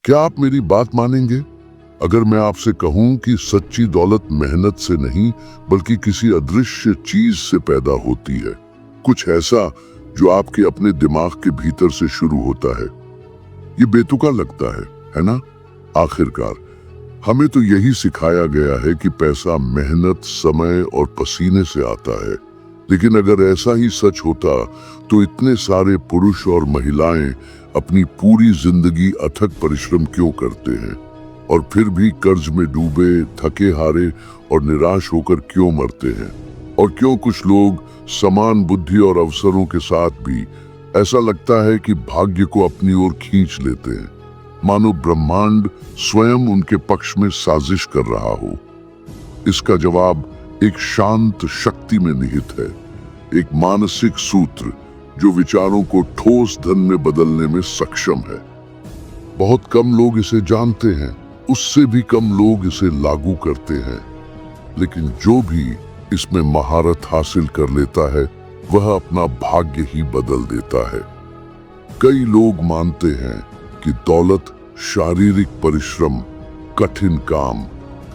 क्या आप मेरी बात मानेंगे अगर मैं आपसे कहूं कि सच्ची दौलत मेहनत से नहीं बल्कि किसी अदृश्य चीज से पैदा होती है, कुछ ऐसा जो आपके अपने दिमाग के भीतर से शुरू होता है। ये बेतुका लगता है ना? आखिरकार हमें तो यही सिखाया गया है कि पैसा मेहनत, समय और पसीने से आता है। लेकिन अगर ऐसा ही सच होता तो इतने सारे पुरुष और महिलाएं अपनी पूरी जिंदगी अथक परिश्रम क्यों करते हैं और फिर भी कर्ज में डूबे, थके हारे और निराश होकर क्यों मरते हैं? और क्यों कुछ लोग समान बुद्धि और अवसरों के साथ भी ऐसा लगता है कि भाग्य को अपनी ओर खींच लेते हैं, मानो ब्रह्मांड स्वयं उनके पक्ष में साजिश कर रहा हो? इसका जवाब एक शांत शक्ति में निहित है, एक मानसिक सूत्र जो विचारों को ठोस धन में बदलने में सक्षम है। बहुत कम लोग इसे जानते हैं, उससे भी कम लोग इसे लागू करते हैं, लेकिन जो भी इसमें महारत हासिल कर लेता है वह अपना भाग्य ही बदल देता है। कई लोग मानते हैं कि दौलत शारीरिक परिश्रम, कठिन काम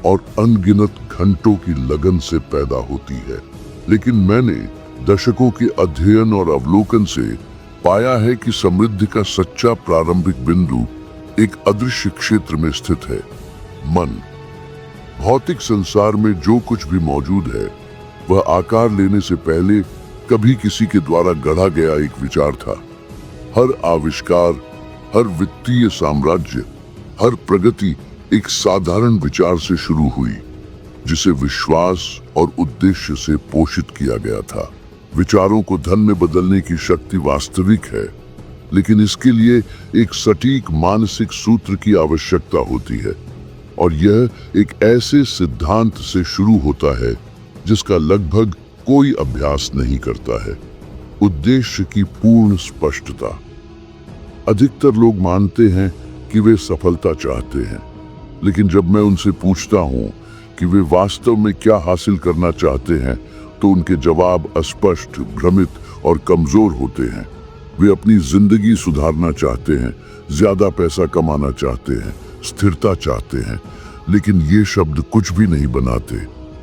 और अनगिनत घंटों की लगन से पैदा होती है, लेकिन मैंने दशकों के अध्ययन और अवलोकन से पाया है कि समृद्धि का सच्चा प्रारंभिक बिंदु एक अदृश्य क्षेत्र में स्थित है, मन। भौतिक संसार में जो कुछ भी मौजूद है वह आकार लेने से पहले कभी किसी के द्वारा गढ़ा गया एक विचार था। हर आविष्कार, हर वित्तीय साम्राज्य, हर प्रगति एक साधारण विचार से शुरू हुई जिसे विश्वास और उद्देश्य से पोषित किया गया था। विचारों को धन में बदलने की शक्ति वास्तविक है, लेकिन इसके लिए एक सटीक मानसिक सूत्र की आवश्यकता होती है, और यह एक ऐसे सिद्धांत से शुरू होता है जिसका लगभग कोई अभ्यास नहीं करता है। उद्देश्य की पूर्ण स्पष्टता। अधिकतर लोग मानते हैं कि वे सफलता चाहते हैं, लेकिन जब मैं उनसे पूछता हूं कि वे वास्तव में क्या हासिल करना चाहते हैं तो उनके जवाब अस्पष्ट, भ्रमित और कमजोर होते हैं। वे अपनी जिंदगी सुधारना चाहते हैं, ज्यादा पैसा कमाना चाहते हैं, स्थिरता चाहते हैं, लेकिन ये शब्द कुछ भी नहीं बनाते।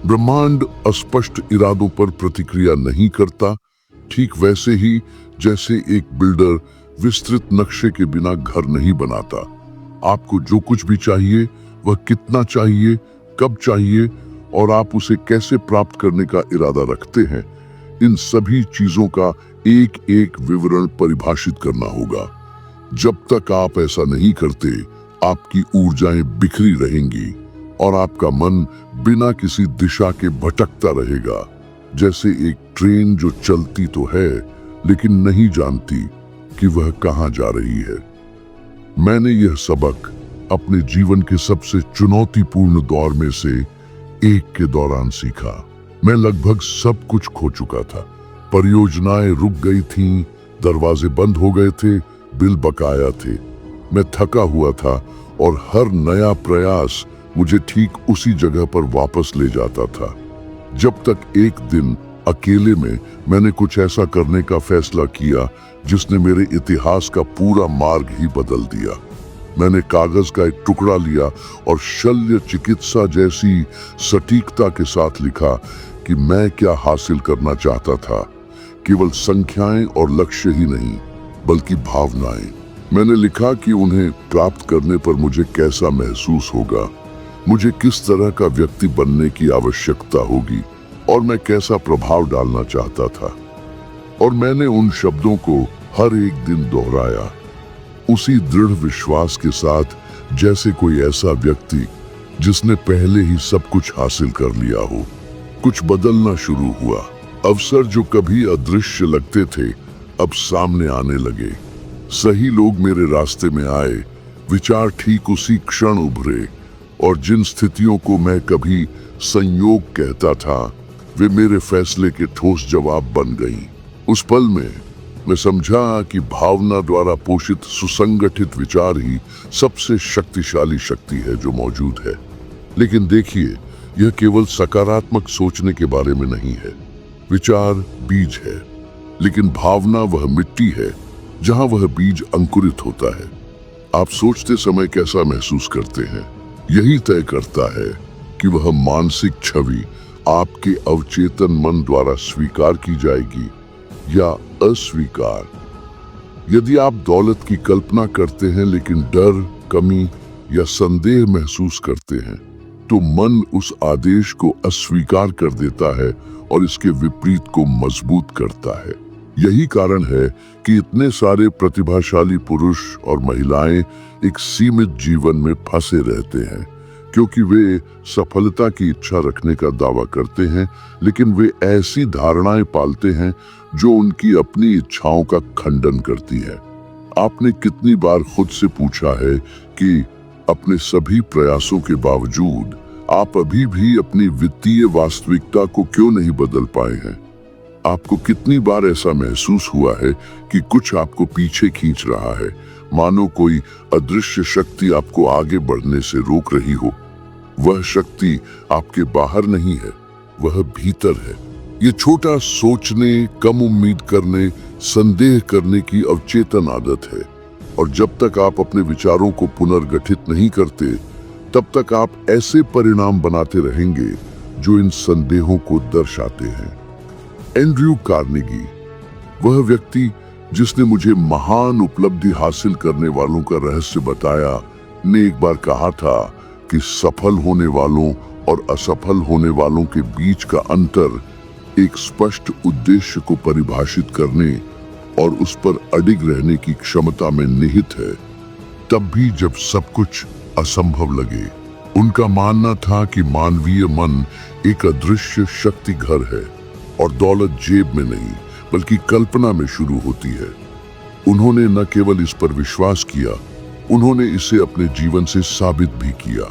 ब्रह्मांड अस्पष्ट इरादों पर प्रतिक्रिया नहीं करता, ठीक वैसे ही जैसे एक बिल्डर विस्तृत नक्शे के बिना घर नहीं बनाता। आपको जो कुछ भी चाहिए वह कितना चाहिए, कब चाहिए और आप उसे कैसे प्राप्त करने का इरादा रखते हैं, इन सभी चीजों का एक एक विवरण परिभाषित करना होगा। जब तक आप ऐसा नहीं करते, आपकी ऊर्जाएं बिखरी रहेंगी और आपका मन बिना किसी दिशा के भटकता रहेगा, जैसे एक ट्रेन जो चलती तो है लेकिन नहीं जानती कि वह कहां जा रही है। मैंने यह सबक अपने जीवन के सबसे चुनौतीपूर्ण दौर में से एक के दौरान सीखा। मैं लगभग सब कुछ खो चुका था। परियोजनाएं रुक गई थीं, दरवाजे बंद हो गए थे, बिल बकाया थे। मैं थका हुआ था और हर नया प्रयास मुझे ठीक उसी जगह पर वापस ले जाता था। जब तक एक दिन अकेले में मैंने कुछ ऐसा करने का फैसला किया जिसने मेरे इतिहास का पूरा मार्ग ही बदल दिया। मैंने कागज का एक टुकड़ा लिया और शल्य चिकित्सा जैसी सटीकता के साथ लिखा कि मैं क्या हासिल करना चाहता था। केवल संख्याएं और लक्ष्य ही नहीं, बल्कि भावनाएं। मैंने लिखा कि उन्हें प्राप्त करने पर मुझे कैसा महसूस होगा, मुझे किस तरह का व्यक्ति बनने की आवश्यकता होगी और मैं कैसा प्रभाव डालना चाहता था। और मैंने उन शब्दों को हर एक दिन दोहराया, उसी दृढ़ विश्वास के साथ जैसे कोई ऐसा व्यक्ति जिसने पहले ही सब कुछ हासिल कर लिया हो। कुछ बदलना शुरू हुआ। अवसर जो कभी अदृश्य लगते थे अब सामने आने लगे। सही लोग मेरे रास्ते में आए, विचार ठीक उसी क्षण उभरे, और जिन स्थितियों को मैं कभी संयोग कहता था वे मेरे फैसले के ठोस जवाब बन गईं। उस पल में मैं समझा कि भावना द्वारा पोषित सुसंगठित विचार ही सबसे शक्तिशाली शक्ति है जो मौजूद है। लेकिन देखिए, यह केवल सकारात्मक सोचने के बारे में नहीं है। विचार बीज है, लेकिन भावना वह मिट्टी है जहां वह बीज अंकुरित होता है। आप सोचते समय कैसा महसूस करते हैं, यही तय करता है कि वह मानसिक छवि आपके अवचेतन मन द्वारा स्वीकार की जाएगी या अस्वीकार। यदि आप दौलत की कल्पना करते हैं लेकिन डर, कमी या संदेह महसूस करते हैं, तो मन उस आदेश को अस्वीकार कर देता है और इसके विपरीत को मजबूत करता है। यही कारण है कि इतने सारे प्रतिभाशाली पुरुष और महिलाएं एक सीमित जीवन में फंसे रहते हैं, क्योंकि वे सफलता की इच्छा रखने का दावा करते हैं, लेकिन वे ऐसी धारणाएं पालते हैं जो उनकी अपनी इच्छाओं का खंडन करती है। आपने कितनी बार खुद से पूछा है कि अपने सभी प्रयासों के बावजूद आप अभी भी अपनी वित्तीय वास्तविकता को क्यों नहीं बदल पाए हैं? आपको कितनी बार ऐसा महसूस हुआ है कि कुछ आपको पीछे खींच रहा है, मानो कोई अदृश्य शक्ति आपको आगे बढ़ने से रोक रही हो? वह शक्ति आपके बाहर नहीं है, वह भीतर है। ये छोटा सोचने, कम उम्मीद करने, संदेह करने की अवचेतन आदत है, और जब तक आप अपने विचारों को पुनर्गठित नहीं करते, तब तक आप ऐसे परिणाम बनाते रहेंगे जो इन संदेहों को दर्शाते हैं। एंड्रयू कार्नेगी, वह व्यक्ति जिसने मुझे महान उपलब्धि हासिल करने वालों का रहस्य बताया, ने एक बार कहा था कि सफल होने वालों और असफल होने वालों के बीच का अंतर एक स्पष्ट उद्देश्य को परिभाषित करने और उस पर अडिग रहने की क्षमता में निहित है। तब भी जब सब कुछ असंभव लगे, उनका मानना था कि मानवीय मन एक अदृश्य शक्ति घर है और दौलत जेब में नहीं बल्कि कल्पना में शुरू होती है। उन्होंने न केवल इस पर विश्वास किया, उन्होंने इसे अपने जीवन से साबित भी किया।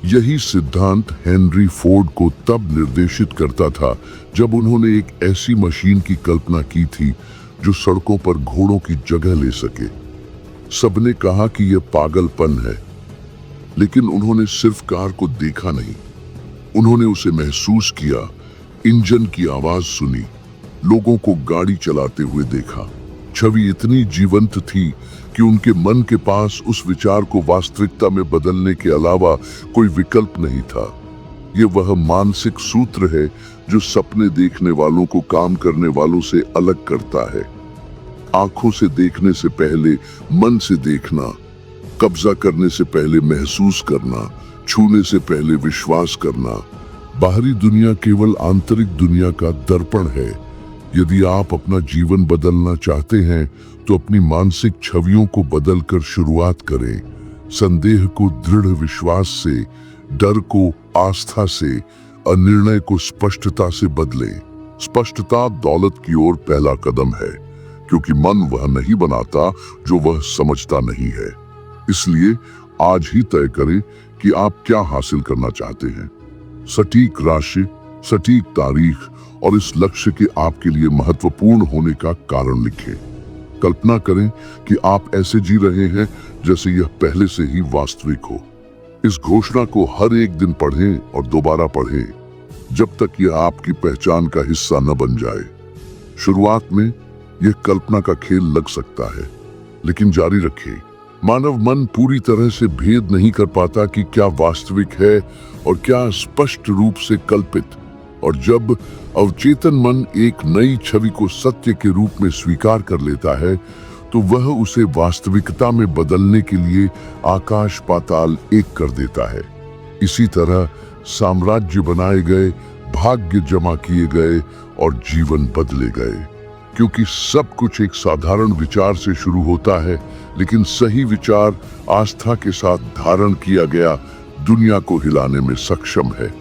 यही सिद्धांत हेनरी फोर्ड को तब निर्देशित करता था जब उन्होंने एक ऐसी मशीन की कल्पना की थी जो सड़कों पर घोड़ों की जगह ले सके। सबने कहा कि यह पागलपन है, लेकिन उन्होंने सिर्फ कार को देखा नहीं, उन्होंने उसे महसूस किया, इंजन की आवाज सुनी, लोगों को गाड़ी चलाते हुए देखा। छवि इतनी जीवंत थी कि उनके मन के पास उस विचार को वास्तविकता में बदलने के अलावा कोई विकल्प नहीं था। ये वह मानसिक सूत्र है जो सपने देखने वालों को काम करने वालों से अलग करता है। आंखों से देखने से पहले मन से देखना, कब्जा करने से पहले महसूस करना, छूने से पहले विश्वास करना। बाहरी दुनिया केवल आंतरिक दुनिया का दर्पण है। यदि आप अपना जीवन बदलना चाहते हैं तो अपनी मानसिक छवियों को बदलकर शुरुआत करें। संदेह को दृढ़ विश्वास से, डर को आस्था से, अनिर्णय को स्पष्टता से बदलें। स्पष्टता दौलत की ओर पहला कदम है, क्योंकि मन वह नहीं बनाता जो वह समझता नहीं है। इसलिए आज ही तय करें कि आप क्या हासिल करना चाहते हैं। सटीक राशि, सटीक तारीख और इस लक्ष्य के आपके लिए महत्वपूर्ण होने का कारण लिखें। कल्पना करें कि आप ऐसे जी रहे हैं जैसे यह पहले से ही वास्तविक हो। इस घोषणा को हर एक दिन पढ़ें और दोबारा पढ़ें, जब तक यह आपकी पहचान का हिस्सा न बन जाए। शुरुआत में यह कल्पना का खेल लग सकता है, लेकिन जारी रखें। मानव मन पूरी तरह से भेद नहीं कर पाता कि क्या वास्तविक है और क्या स्पष्ट रूप से कल्पित। और जब अवचेतन मन एक नई छवि को सत्य के रूप में स्वीकार कर लेता है, तो वह उसे वास्तविकता में बदलने के लिए आकाश पाताल एक कर देता है। इसी तरह साम्राज्य बनाए गए, भाग्य जमा किए गए और जीवन बदले गए, क्योंकि सब कुछ एक साधारण विचार से शुरू होता है, लेकिन सही विचार आस्था के साथ धारण किया गया दुनिया को हिलाने में सक्षम है।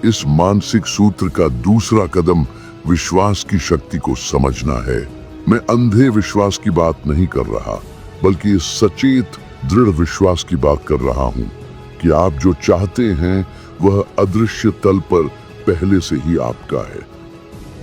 इस मानसिक सूत्र का दूसरा कदम विश्वास की शक्ति को समझना है। मैं अंधे विश्वास की बात नहीं कर रहा, बल्कि इस सचेत दृढ़ विश्वास की बात कर रहा हूं कि आप जो चाहते हैं वह अदृश्य तल पर पहले से ही आपका है।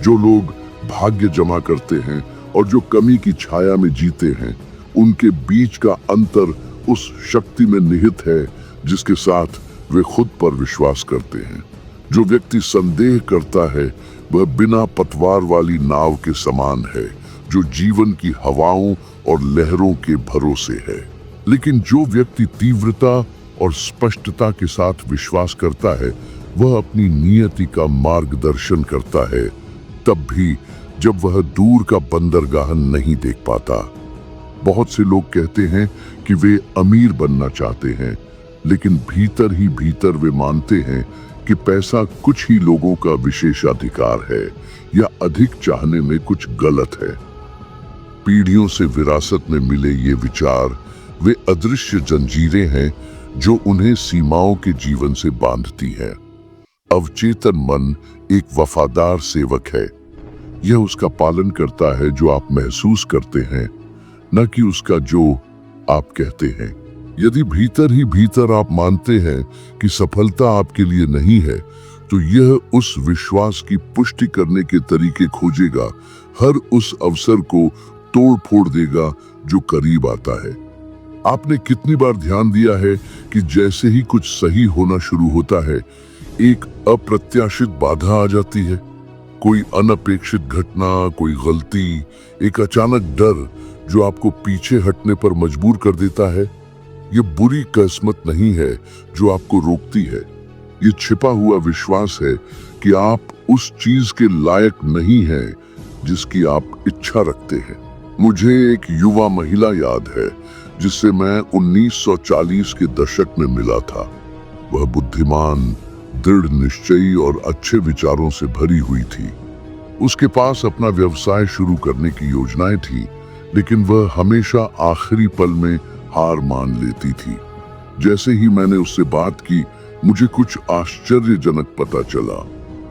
जो लोग भाग्य जमा करते हैं और जो कमी की छाया में जीते हैं, उनके बीच का अंतर उस शक्ति में निहित है जिसके साथ वे खुद पर विश्वास करते हैं। जो व्यक्ति संदेह करता है वह बिना पतवार वाली नाव के समान है, जो जीवन की हवाओं और लहरों के भरोसे है। लेकिन जो व्यक्ति तीव्रता और स्पष्टता के साथ विश्वास करता है वह अपनी नियति का मार्गदर्शन करता है, तब भी जब वह दूर का बंदरगाह नहीं देख पाता। बहुत से लोग कहते हैं कि वे अमीर बनना चाहते हैं, लेकिन भीतर ही भीतर वे मानते हैं कि पैसा कुछ ही लोगों का विशेषाधिकार है या अधिक चाहने में कुछ गलत है। पीढ़ियों से विरासत में मिले ये विचार वे अदृश्य जंजीरें हैं जो उन्हें सीमाओं के जीवन से बांधती हैं। अवचेतन मन एक वफादार सेवक है। यह उसका पालन करता है जो आप महसूस करते हैं, न कि उसका जो आप कहते हैं। यदि भीतर ही भीतर आप मानते हैं कि सफलता आपके लिए नहीं है, तो यह उस विश्वास की पुष्टि करने के तरीके खोजेगा, हर उस अवसर को तोड़ फोड़ देगा जो करीब आता है। आपने कितनी बार ध्यान दिया है कि जैसे ही कुछ सही होना शुरू होता है, एक अप्रत्याशित बाधा आ जाती है। कोई अनपेक्षित घटना, कोई गलती, एक अचानक डर जो आपको पीछे हटने पर मजबूर कर देता है। ये बुरी किस्मत नहीं है जो आपको रोकती है, ये छिपा हुआ विश्वास है कि आप उस चीज के लायक नहीं हैं जिसकी आप इच्छा रखते हैं। मुझे एक युवा महिला याद है जिससे मैं 1940 के दशक में मिला था। वह बुद्धिमान, दृढ़ निश्चयी और अच्छे विचारों से भरी हुई थी। उसके पास अपना व्यवसाय शुरू करने की योजनाएं थी, लेकिन वह हमेशा आखिरी पल में हार मान लेती थी। जैसे ही मैंने उससे बात की, मुझे कुछ आश्चर्यजनक पता चला।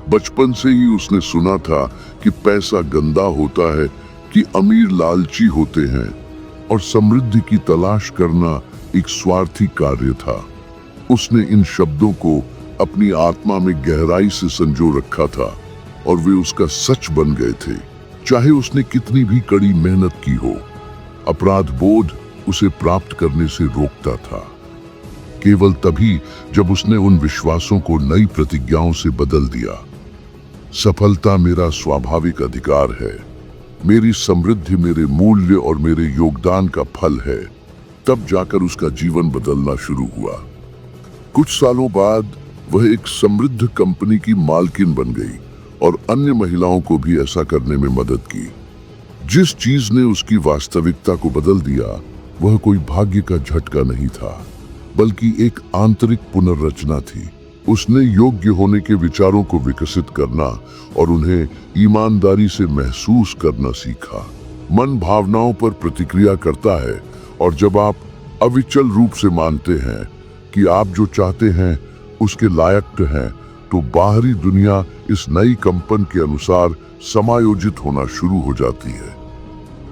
बचपन से ही उसने सुना था कि पैसा गंदा होता है, कि अमीर लालची होते हैं और समृद्धि की तलाश करना एक स्वार्थी कार्य था। उसने इन शब्दों को अपनी आत्मा में गहराई से संजो रखा था और वे उसका सच बन गए थे, चाहे उसने कितनी भी कड़ी मेहनत की हो। अपराध बोध उसे प्राप्त करने से रोकता था। केवल तभी जब उसने उन विश्वासों को नई प्रतिज्ञाओं से बदल दिया। सफलता मेरा स्वाभाविक अधिकार है, मेरी समृद्धि मेरे मूल्य और मेरे योगदान का फल है, तब जाकर उसका जीवन बदलना शुरू हुआ। कुछ सालों बाद वह एक समृद्ध कंपनी की मालकिन बन गई और अन्य महिलाओं को भी ऐसा करने में मदद की। जिस चीज ने उसकी वास्तविकता को बदल दिया वह कोई भाग्य का झटका नहीं था, बल्कि एक आंतरिक पुनर्रचना थी। उसने योग्य होने के विचारों को विकसित करना और उन्हें ईमानदारी से महसूस करना सीखा। मन भावनाओं पर प्रतिक्रिया करता है, और जब आप अविचल रूप से मानते हैं कि आप जो चाहते हैं उसके लायक हैं, तो बाहरी दुनिया इस नई कंपन के अनुसार समायोजित होना शुरू हो जाती है।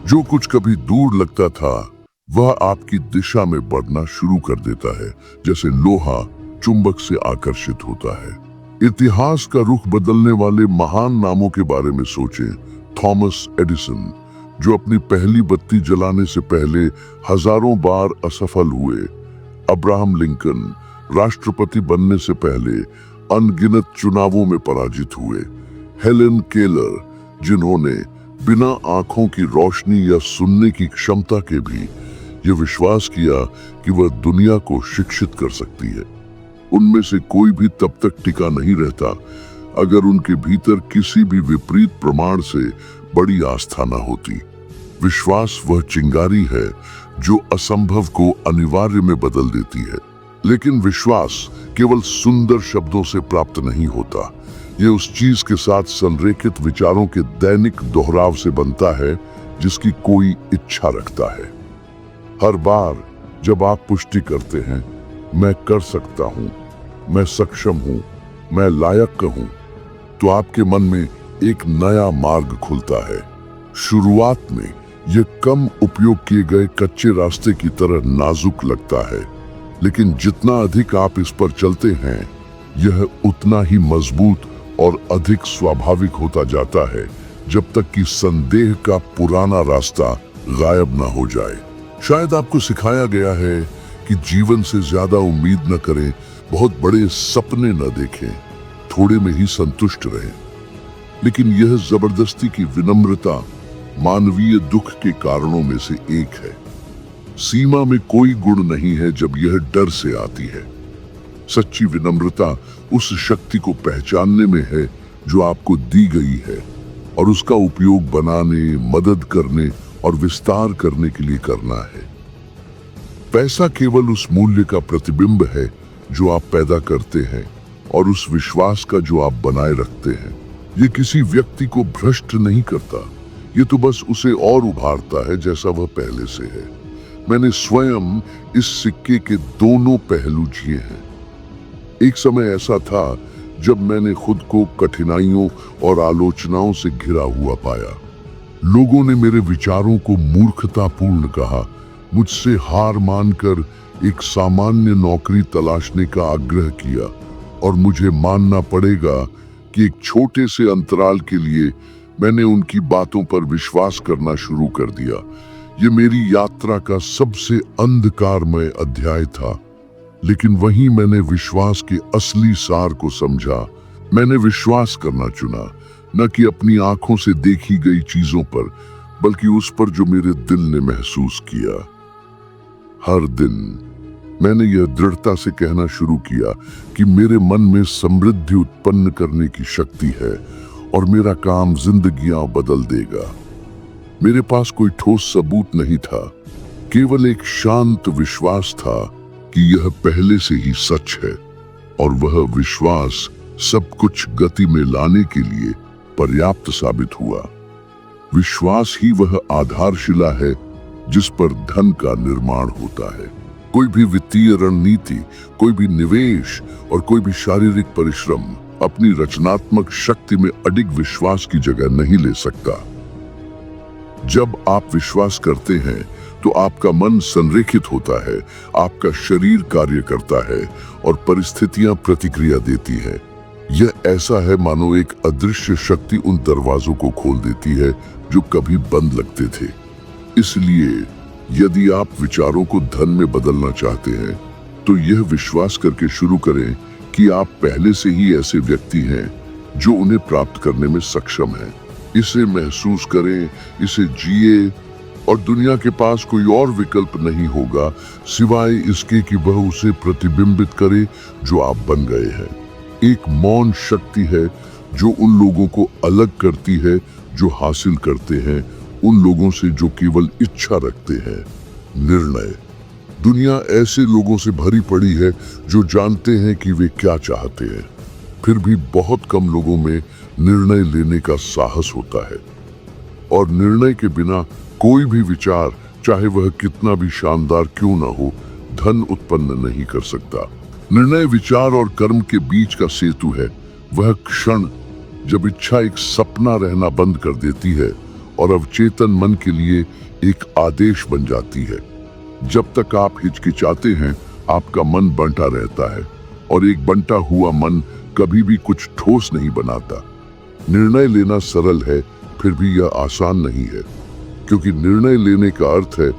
जो कुछ कभी दूर लगता था वह आपकी दिशा में बढ़ना शुरू कर देता है, जैसे लोहा चुंबक से आकर्षित होता है। इतिहास का रुख बदलने वाले महान नामों के बारे में सोचें। थॉमस एडिसन, जो अपनी पहली बत्ती जलाने से पहले हजारों बार असफल हुए। अब्राहम लिंकन, राष्ट्रपति बनने से पहले अनगिनत चुनावों में पराजित हुए। हेलेन केलर, जिन्होंने बिना आंखों की रोशनी या सुनने की क्षमता के भी यह विश्वास किया कि वह दुनिया को शिक्षित कर सकती है। उनमें से कोई भी तब तक टिका नहीं रहता अगर उनके भीतर किसी भी विपरीत प्रमाण से बड़ी आस्था न होती। विश्वास वह चिंगारी है जो असंभव को अनिवार्य में बदल देती है। लेकिन विश्वास केवल सुंदर शब्दों से प्राप्त नहीं होता, यह उस चीज के साथ संरेखित विचारों के दैनिक दोहराव से बनता है जिसकी कोई इच्छा रखता है। हर बार जब आप पुष्टि करते हैं, मैं कर सकता हूं, मैं सक्षम हूं, मैं लायक हूं, तो आपके मन में एक नया मार्ग खुलता है। शुरुआत में यह कम उपयोग किए गए कच्चे रास्ते की तरह नाजुक लगता है, लेकिन जितना अधिक आप इस पर चलते हैं, यह उतना ही मजबूत और अधिक स्वाभाविक होता जाता है, जब तक कि संदेह का पुराना रास्ता गायब ना हो जाए। शायद आपको सिखाया गया है कि जीवन से ज्यादा उम्मीद न करें, बहुत बड़े सपने न देखें, थोड़े में ही संतुष्ट रहें। लेकिन यह जबरदस्ती की विनम्रता मानवीय दुख के कारणों में से एक है। सीमा में कोई गुण नहीं है जब यह डर से आती है। सच्ची विनम्रता उस शक्ति को पहचानने में है जो आपको दी गई है और उसका उपयोग बनाने, मदद करने और विस्तार करने के लिए करना है। पैसा केवल उस मूल्य का प्रतिबिंब है जो आप पैदा करते हैं और उस विश्वास का जो आप बनाए रखते हैं। ये किसी व्यक्ति को भ्रष्ट नहीं करता, ये तो बस उसे और उभारता है जैसा वह पहले से है। मैंने स्वयं इस सिक्के के दोनों पहलू जिए हैं। एक समय ऐसा था जब मैंने खुद को कठिनाइयों और आलोचनाओं से घिरा हुआ पाया। लोगों ने मेरे विचारों को मूर्खतापूर्ण कहा, मुझसे हार मानकर एक सामान्य नौकरी तलाशने का आग्रह किया और मुझे मानना पड़ेगा कि एक छोटे से अंतराल के लिए मैंने उनकी बातों पर विश्वास करना शुरू कर दिया। ये मेरी यात्रा का सबसे अंधकारमय अध्याय था, लेकिन वहीं मैंने विश्वास के असली सार को समझा। मैंने विश्वास करना चुना, न कि अपनी आंखों से देखी गई चीजों पर, बल्कि उस पर जो मेरे दिल ने महसूस किया। हर दिन मैंने यह दृढ़ता से कहना शुरू किया कि मेरे मन में समृद्धि उत्पन्न करने की शक्ति है और मेरा काम जिंदगियां बदल देगा। मेरे पास कोई ठोस सबूत नहीं था, केवल एक शांत विश्वास था कि यह पहले से ही सच है, और वह विश्वास सब कुछ गति में लाने के लिए पर्याप्त साबित हुआ। विश्वास ही वह आधारशिला है जिस पर धन का निर्माण होता है। कोई भी वित्तीय रणनीति, कोई भी निवेश और कोई भी शारीरिक परिश्रम अपनी रचनात्मक शक्ति में अडिग विश्वास की जगह नहीं ले सकता। जब आप विश्वास करते हैं तो आपका मन संरेखित होता है, आपका शरीर कार्य करता है और परिस्थितियां प्रतिक्रिया देती हैं। यह ऐसा है मानो एक अदृश्य शक्ति उन दरवाजों को खोल देती है जो कभी बंद लगते थे। इसलिए यदि आप विचारों को धन में बदलना चाहते हैं तो यह विश्वास करके शुरू करें कि आप पहले से ही ऐसे व्यक्ति हैं जो उन्हें प्राप्त करने में सक्षम हैं। इसे महसूस करें, इसे जिए, और दुनिया के पास कोई और विकल्प नहीं होगा सिवाय इसके कि वह उसे प्रतिबिंबित करे जो आप बन गए हैं। एक मौन शक्ति है जो उन लोगों को अलग करती है जो हासिल करते हैं उन लोगों से जो केवल इच्छा रखते हैं। निर्णय। दुनिया ऐसे लोगों से भरी पड़ी है जो जानते हैं कि वे क्या चाहते हैं, फिर भी बहुत कम लोगों में निर्णय लेने का साहस होता है। और निर्णय के बिना कोई भी विचार, चाहे वह कितना भी शानदार क्यों ना हो, धन उत्पन्न नहीं कर सकता। निर्णय विचार और कर्म के बीच का सेतु है। वह क्षण जब इच्छा एक सपना रहना बंद कर देती है और अवचेतन मन के लिए एक आदेश बन जाती है। जब तक आप हिचकिचाते हैं, आपका मन बंटा रहता है, और एक बंटा हुआ मन कभी भी कुछ ठोस नहीं बनाता। निर्णय लेना सरल है, फिर भी यह आसान नहीं है, क्योंकि निर्णय लेने का अर्थ है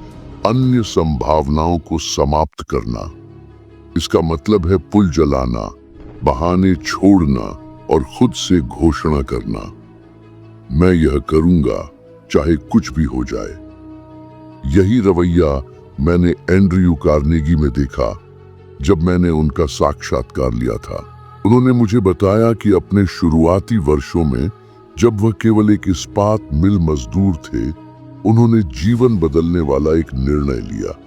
अन्य संभावनाओं को समाप्त करना। इसका मतलब है पुल जलाना, बहाने छोड़ना और खुद से घोषणा करना, मैं यह करूंगा चाहे कुछ भी हो जाए। यही रवैया मैंने एंड्रयू कार्नेगी में देखा जब मैंने उनका साक्षात्कार लिया था। उन्होंने मुझे बताया कि अपने शुरुआती वर्षों में, जब वह केवल एक इस्पात मिल मजदूर थे, उन्होंने जीवन बदलने वाला एक निर्णय लिया।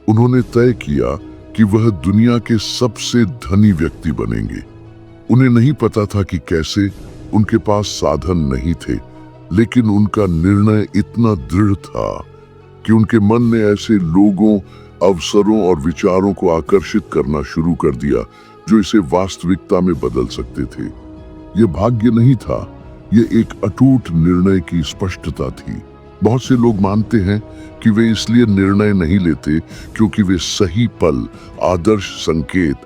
उन्होंने तय किया कि वह दुनिया के सबसे धनी व्यक्ति बनेंगे। उन्हें नहीं पता था कि कैसे, उनके पास साधन नहीं थे, लेकिन उनका निर्णय इतना दृढ़ था कि उनके मन ने ऐसे लोगों, अवसरों और विचारों को आकर्षित करना शुरू कर दिया जो इसे वास्तविकता में बदल सकते थे। यह भाग्य नहीं था, यह एक अटूट निर्णय की स्पष्टता थी। बहुत से लोग मानते हैं कि वे इसलिए निर्णय नहीं लेते क्योंकि वे सही पल, आदर्श संकेत,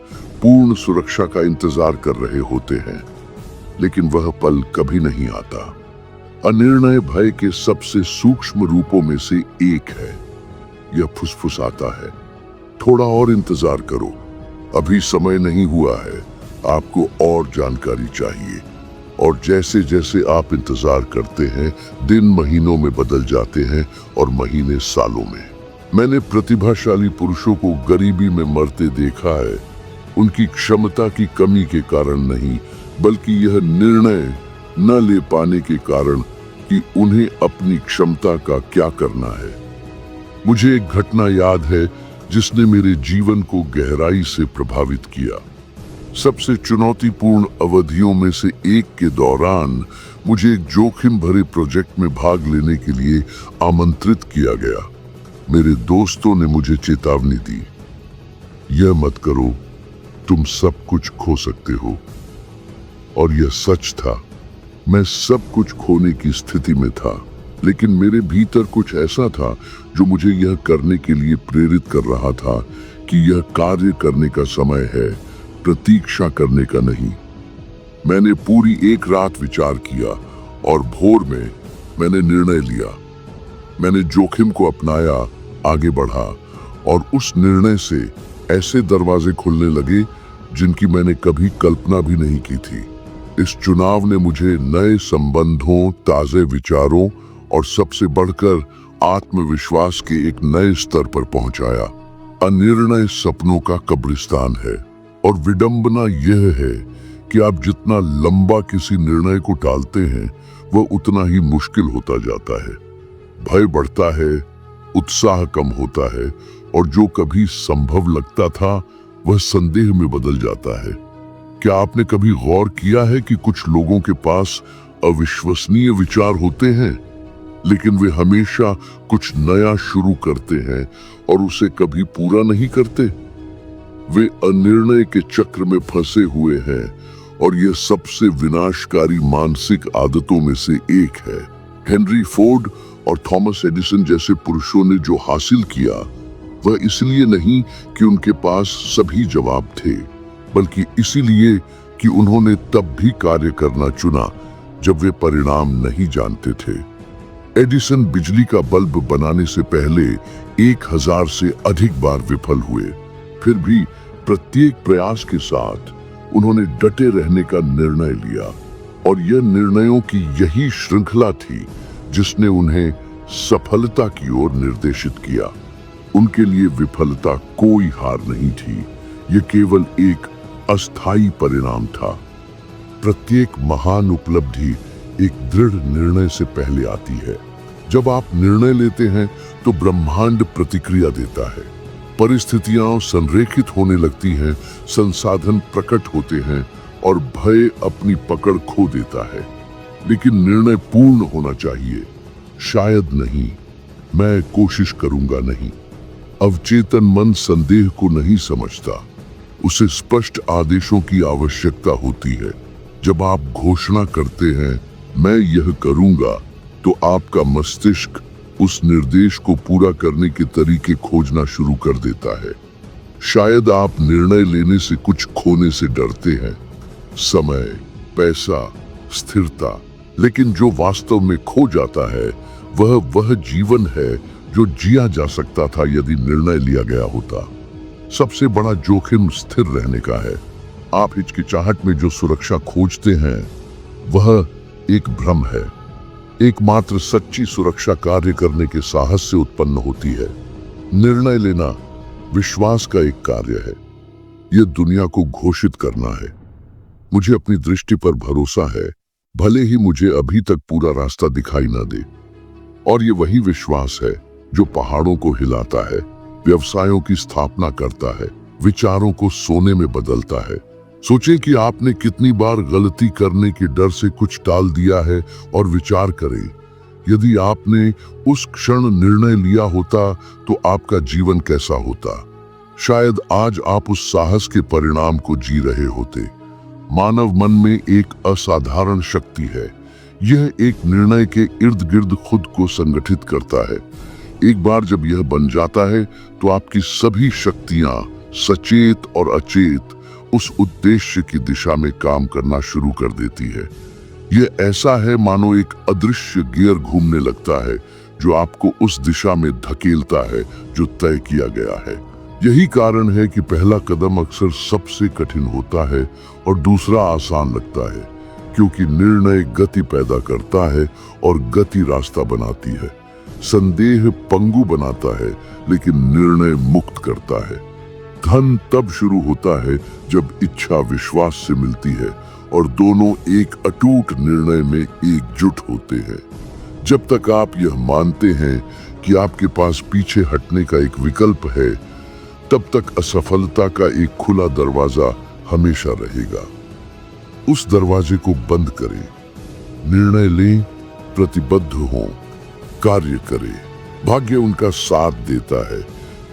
पूर्ण सुरक्षा का इंतजार कर रहे होते हैं, लेकिन वह पल कभी नहीं आता। अनिर्णय भय के सबसे सूक्ष्म रूपों में से एक है। यह फुसफुसाता है, थोड़ा और इंतजार करो, अभी समय नहीं हुआ है, आपको और जानकारी चाहिए। और जैसे जैसे आप इंतजार करते हैं, दिन महीनों में बदल जाते हैं और महीने सालों में। मैंने प्रतिभाशाली पुरुषों को गरीबी में मरते देखा है, उनकी क्षमता की कमी के कारण नहीं, बल्कि यह निर्णय न ले पाने के कारण कि उन्हें अपनी क्षमता का क्या करना है। मुझे एक घटना याद है जिसने मेरे जीवन को गहराई से प्रभावित किया। सबसे चुनौतीपूर्ण अवधियों में से एक के दौरान मुझे एक जोखिम भरे प्रोजेक्ट में भाग लेने के लिए आमंत्रित किया गया। मेरे दोस्तों ने मुझे चेतावनी दी, यह मत करो, तुम सब कुछ खो सकते हो। और यह सच था, मैं सब कुछ खोने की स्थिति में था, लेकिन मेरे भीतर कुछ ऐसा था जो मुझे यह करने के लिए प्रेरित कर रहा था कि यह कार्य करने का समय है, प्रतीक्षा करने का नहीं। मैंने पूरी एक रात विचार किया और भोर में मैंने निर्णय लिया। मैंने जोखिम को अपनाया, आगे बढ़ा और उस निर्णय से ऐसे दरवाजे खुलने लगे जिनकी मैंने कभी कल्पना भी नहीं की थी। इस चुनाव ने मुझे नए संबंधों, ताजे विचारों और सबसे बढ़कर आत्मविश्वास के एक नए स्तर पर पहुंचाया। अनिर्णय सपनों का कब्रिस्तान है और विडंबना यह है कि आप जितना लंबा किसी निर्णय को टालते हैं, वह उतना ही मुश्किल होता जाता है। भय बढ़ता है, उत्साह कम होता है और जो कभी संभव लगता था वह संदेह में बदल जाता है। क्या आपने कभी गौर किया है कि कुछ लोगों के पास अविश्वसनीय विचार होते हैं, लेकिन वे हमेशा कुछ नया शुरू करते हैं और उसे कभी पूरा नहीं करते? वे अनिर्णय के चक्र में फंसे हुए हैं और यह सबसे विनाशकारी मानसिक आदतों में से एक है। हेनरी फोर्ड और थॉमस एडिसन जैसे पुरुषों ने जो हासिल किया, वह इसलिए नहीं कि उनके पास सभी जवाब थे, बल्कि इसीलिए कि उन्होंने तब भी कार्य करना चुना जब वे परिणाम नहीं जानते थे। एडिसन बिजली का बल्ब बनाने से पहले 1000 से अधिक बार विफल हुए, फिर भी प्रत्येक प्रयास के साथ उन्होंने डटे रहने का निर्णय लिया और यह निर्णयों की यही श्रृंखला थी जिसने उन्हें सफलता की ओर निर्देशित किया। उनके लिए विफलता कोई हार नहीं थी, यह केवल एक अस्थायी परिणाम था। प्रत्येक महान उपलब्धि एक दृढ़ निर्णय से पहले आती है। जब आप निर्णय लेते हैं तो ब्रह्मांड प्रतिक्रिया देता है, परिस्थितियां संरेखित होने लगती हैं, संसाधन प्रकट होते हैं और भय अपनी पकड़ खो देता है। लेकिन निर्णय पूर्ण होना चाहिए। शायद नहीं, मैं कोशिश करूंगा नहीं। अवचेतन मन संदेह को नहीं समझता, उसे स्पष्ट आदेशों की आवश्यकता होती है। जब आप घोषणा करते हैं मैं यह करूंगा, तो आपका मस्तिष्क उस निर्देश को पूरा करने के तरीके खोजना शुरू कर देता है। शायद आप निर्णय लेने से कुछ खोने से डरते हैं, समय, पैसा, स्थिरता, लेकिन जो वास्तव में खो जाता है वह जीवन है जो जिया जा सकता था यदि निर्णय लिया गया होता। सबसे बड़ा जोखिम स्थिर रहने का है। आप हिचकिचाहट में जो सुरक्षा खोजते हैं वह एक भ्रम है। एकमात्र सच्ची सुरक्षा कार्य करने के साहस से उत्पन्न होती है। निर्णय लेना विश्वास का एक कार्य है। यह दुनिया को घोषित करना है, मुझे अपनी दृष्टि पर भरोसा है, भले ही मुझे अभी तक पूरा रास्ता दिखाई ना दे। और ये वही विश्वास है जो पहाड़ों को हिलाता है, व्यवसायों की स्थापना करता है, विचारों को सोने में बदलता है। सोचें कि आपने कितनी बार गलती करने के डर से कुछ टाल दिया है और विचार करें, यदि आपने उस क्षण निर्णय लिया होता तो आपका जीवन कैसा होता। शायद आज आप उस साहस के परिणाम को जी रहे होते। मानव मन में एक असाधारण शक्ति है। यह एक निर्णय के इर्द गिर्द खुद को संगठित करता है। एक बार जब यह बन जाता है तो आपकी सभी शक्तियां सचेत और अचेत उस उद्देश्य की दिशा में काम करना शुरू कर देती है। यह ऐसा है मानो एक अदृश्य गियर घूमने लगता है जो आपको उस दिशा में धकेलता है जो तय किया गया है। यही कारण है कि पहला कदम अक्सर सबसे कठिन होता है और दूसरा आसान लगता है, क्योंकि निर्णय गति पैदा करता है और गति रास्ता बनाती है। संदेह पंगु बनाता है लेकिन निर्णय मुक्त करता है। धन तब शुरू होता है जब इच्छा विश्वास से मिलती है और दोनों एक अटूट निर्णय में एकजुट होते हैं। जब तक आप यह मानते हैं कि आपके पास पीछे हटने का एक विकल्प है, तब तक असफलता का एक खुला दरवाजा हमेशा रहेगा। उस दरवाजे को बंद करें, निर्णय लें, प्रतिबद्ध हों, कार्य करें। भाग्य उनका साथ देता है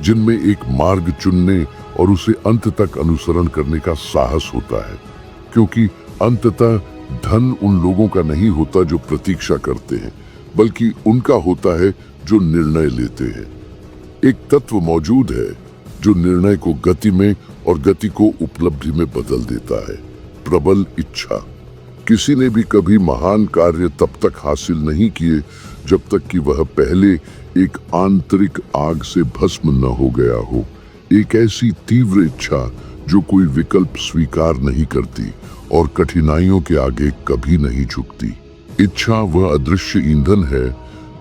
जिनमें एक मार्ग चुनने और उसे अंत तक अनुसरण करने का साहस होता है, क्योंकि अंततः धन उन लोगों का नहीं होता जो प्रतीक्षा करते हैं, बल्कि उनका होता है जो निर्णय लेते हैं। एक तत्व मौजूद है जो निर्णय को गति में और गति को उपलब्धि में बदल देता है, प्रबल इच्छा। किसी ने भी कभी महान कार्य तब तक हासिल नहीं किए जब तक कि वह पहले एक आंतरिक आग से भस्म न हो गया हो। एक ऐसी तीव्र इच्छा जो कोई विकल्प स्वीकार नहीं करती और कठिनाइयों के आगे कभी नहीं झुकती। इच्छा वह अदृश्य ईंधन है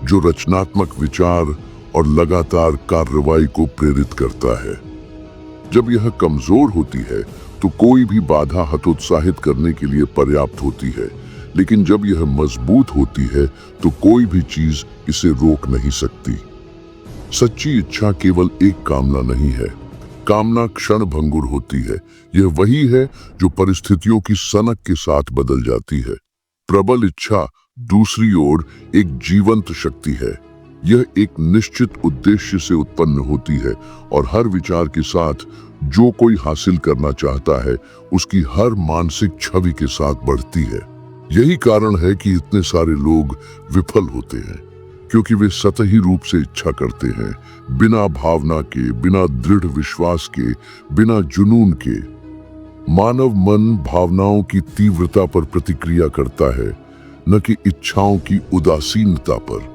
जो रचनात्मक विचार और लगातार कार्रवाई को प्रेरित करता है। जब यह कमजोर होती है तो कोई भी बाधा हतोत्साहित करने के लिए पर्याप्त होती है, लेकिन जब यह मजबूत होती है तो कोई भी चीज इसे रोक नहीं सकती। सच्ची इच्छा केवल एक कामना नहीं है। कामना क्षण भंगुर होती है। यह वही है जो परिस्थितियों की सनक के साथ बदल जाती है। प्रबल इच्छा दूसरी ओर एक जीवंत शक्ति है। यह एक निश्चित उद्देश्य से उत्पन्न होती है और हर विचार के साथ जो कोई हासिल करना चाहता है उसकी हर मानसिक छवि के साथ बढ़ती है। यही कारण है कि इतने सारे लोग विफल होते हैं, क्योंकि वे सतही रूप से इच्छा करते हैं, बिना भावना के, बिना दृढ़ विश्वास के, बिना जुनून के। मानव मन भावनाओं की तीव्रता पर प्रतिक्रिया करता है, न कि इच्छाओं की उदासीनता पर।